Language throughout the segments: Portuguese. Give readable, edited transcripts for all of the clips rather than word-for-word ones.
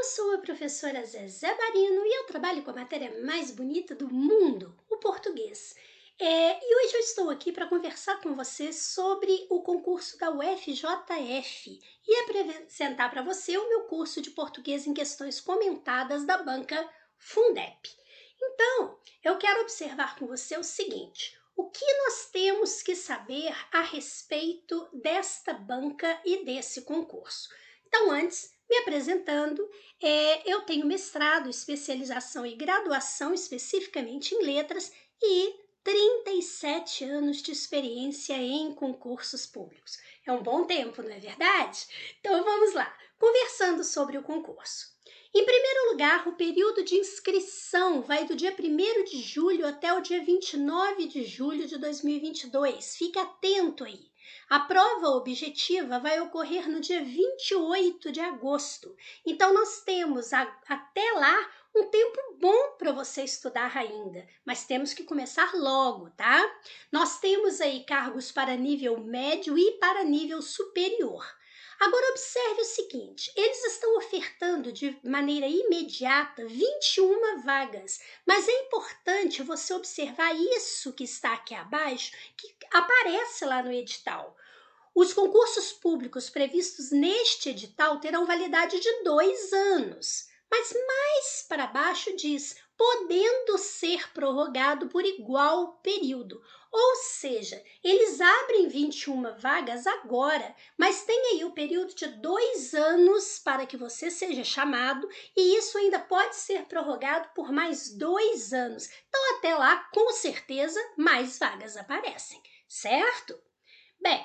sou a professora Zezé Barino e eu trabalho com a matéria mais bonita do mundo, o português. E hoje eu estou aqui para conversar com você sobre o concurso da UFJF e apresentar para você o meu curso de português em questões comentadas da banca Fundep. Então, eu quero observar com você o seguinte: o que nós temos que saber a respeito desta banca e desse concurso? Então, antes, me apresentando, eu tenho mestrado, especialização e graduação especificamente em letras e 37 anos de experiência em concursos públicos. É um bom tempo, não é verdade? Então vamos lá, conversando sobre o concurso. Em primeiro lugar, o período de inscrição vai do dia 1º de julho até o dia 29 de julho de 2022. Fique atento aí. A prova objetiva vai ocorrer no dia 28 de agosto. Então, nós temos até lá um tempo bom para você estudar ainda, mas temos que começar logo, tá? Nós temos aí cargos para nível médio e para nível superior. Agora, observe o seguinte: eles estão ofertando de maneira imediata 21 vagas, mas é importante você observar isso que está aqui abaixo, que aparece lá no edital. Os concursos públicos previstos neste edital terão validade de 2 anos, mas mais para baixo diz, podendo ser prorrogado por igual período. Ou seja, eles abrem 21 vagas agora, mas tem aí o período de 2 anos para que você seja chamado e isso ainda pode ser prorrogado por mais 2 anos. Então, até lá, com certeza, mais vagas aparecem, certo? Bem,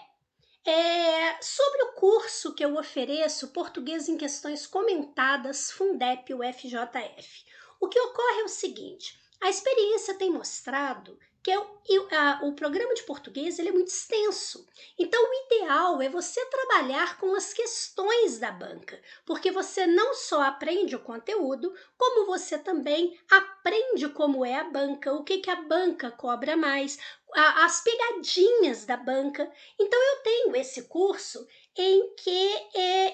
sobre o curso que eu ofereço, Português em Questões Comentadas, Fundep UFJF. O que ocorre é o seguinte: a experiência tem mostrado que o programa de português ele é muito extenso. Então, o ideal é você trabalhar com as questões da banca, porque você não só aprende o conteúdo, como você também aprende como é a banca, o que a banca cobra mais, as pegadinhas da banca. Então, eu tenho esse curso em que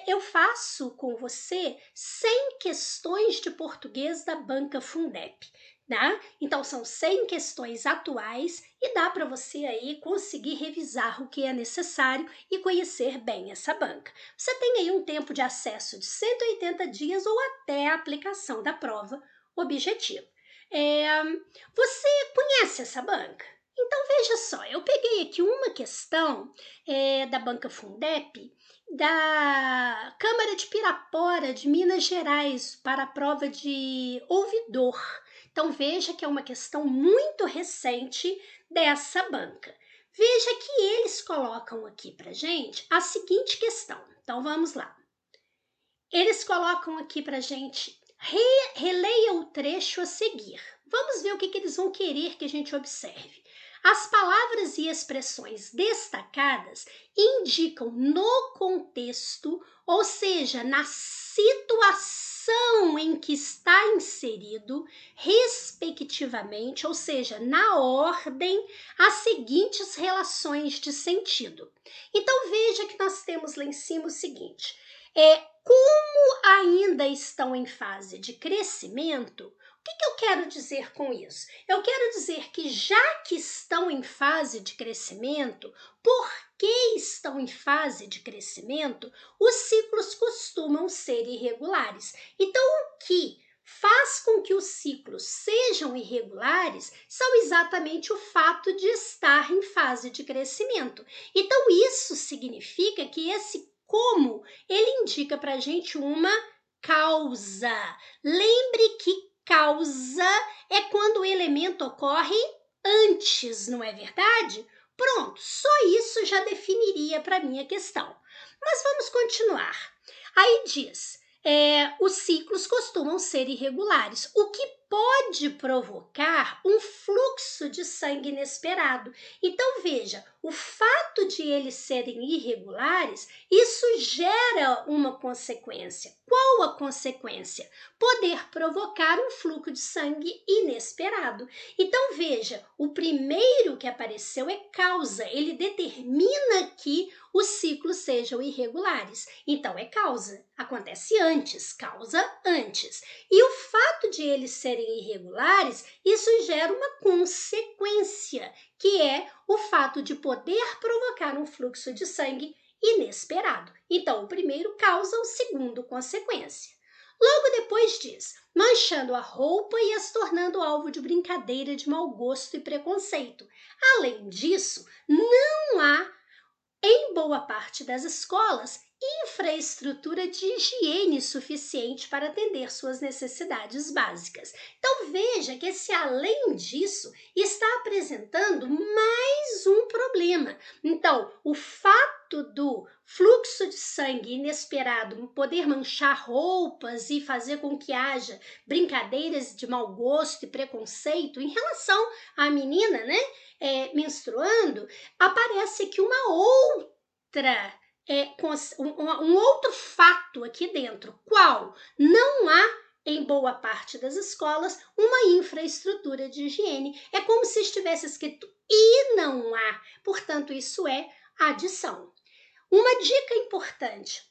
eu faço com você 100 questões de português da banca Fundep. Né? Então, são 100 questões atuais e dá para você aí conseguir revisar o que é necessário e conhecer bem essa banca. Você tem aí um tempo de acesso de 180 dias ou até a aplicação da prova objetiva. Você conhece essa banca? Então, veja só, eu peguei aqui uma questão da banca Fundep, da Câmara de Pirapora, de Minas Gerais, para a prova de ouvidor. Então, veja que é uma questão muito recente dessa banca. Veja que eles colocam aqui para gente a seguinte questão. Então, vamos lá. Eles colocam aqui para gente, releia o trecho a seguir. Vamos ver o que eles vão querer que a gente observe. As palavras e expressões destacadas indicam no contexto, ou seja, na situação em que está inserido, respectivamente, ou seja, na ordem, as seguintes relações de sentido. Então, veja que nós temos lá em cima o seguinte: como ainda estão em fase de crescimento, o que eu quero dizer com isso? Eu quero dizer que já que estão em fase de crescimento, porque estão em fase de crescimento, os ciclos costumam ser irregulares. Então, o que faz com que os ciclos sejam irregulares são exatamente o fato de estar em fase de crescimento. Então, isso significa que esse como ele indica para a gente uma causa. Lembre que causa é quando o elemento ocorre antes, não é verdade? Pronto, só isso já definiria para mim a questão. Mas vamos continuar. Aí diz, os ciclos costumam ser irregulares, o que pode provocar um fluxo de sangue inesperado. Então, veja, o fato de eles serem irregulares, isso gera uma consequência. Qual a consequência? Poder provocar um fluxo de sangue inesperado. Então, veja, o primeiro que apareceu é causa, ele determina aqui os ciclos sejam irregulares. Então, é causa, acontece antes, causa antes. E o fato de eles serem irregulares, isso gera uma consequência, que é o fato de poder provocar um fluxo de sangue inesperado. Então, o primeiro causa, o segundo consequência. Logo depois diz, manchando a roupa e as tornando alvo de brincadeira de mau gosto e preconceito. Além disso, não há, em boa parte das escolas, infraestrutura de higiene suficiente para atender suas necessidades básicas. Então veja que esse além disso está apresentando mais um problema. Então, o fato do fluxo de sangue inesperado poder manchar roupas e fazer com que haja brincadeiras de mau gosto e preconceito em relação à menina, né, menstruando, aparece aqui uma outra, um outro fato aqui dentro. Qual? Não há, em boa parte das escolas, uma infraestrutura de higiene. É como se estivesse escrito e não há. Portanto, isso é adição. Uma dica importante.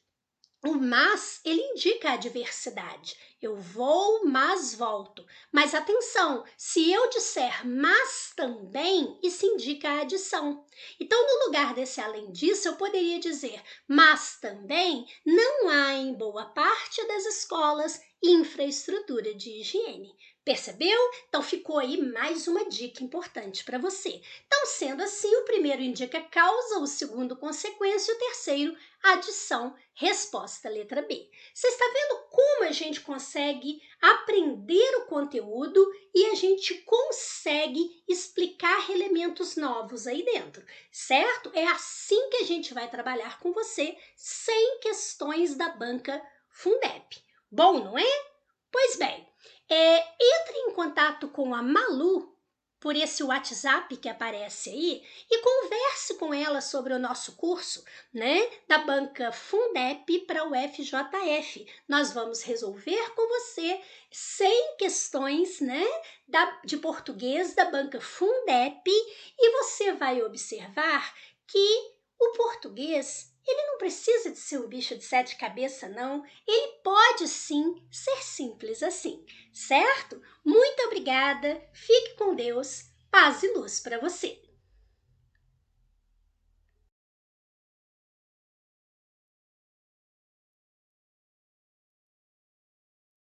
O mas, ele indica a adversidade. Eu vou, mas volto. Mas atenção, se eu disser mas também, isso indica a adição. Então, no lugar desse além disso, eu poderia dizer mas também não há em boa parte das escolas infraestrutura de higiene. Percebeu? Então, ficou aí mais uma dica importante para você. Então, sendo assim, o primeiro indica causa, o segundo consequência e o terceiro adição. Resposta letra B. Você está vendo como a gente consegue aprender o conteúdo e a gente consegue explicar elementos novos aí dentro, certo? É assim que a gente vai trabalhar com você, sem questões da banca Fundep. Bom, não é? Pois bem, entre em contato com a Malu por esse WhatsApp que aparece aí e converse com ela sobre o nosso curso, né, da banca Fundep para o FJF. Nós vamos resolver com você 100 questões, né, de português da banca Fundep e você vai observar que o português ele não precisa de ser um bicho de 7 cabeças, não. Ele pode sim ser simples assim, certo? Muito obrigada, fique com Deus, paz e luz para você.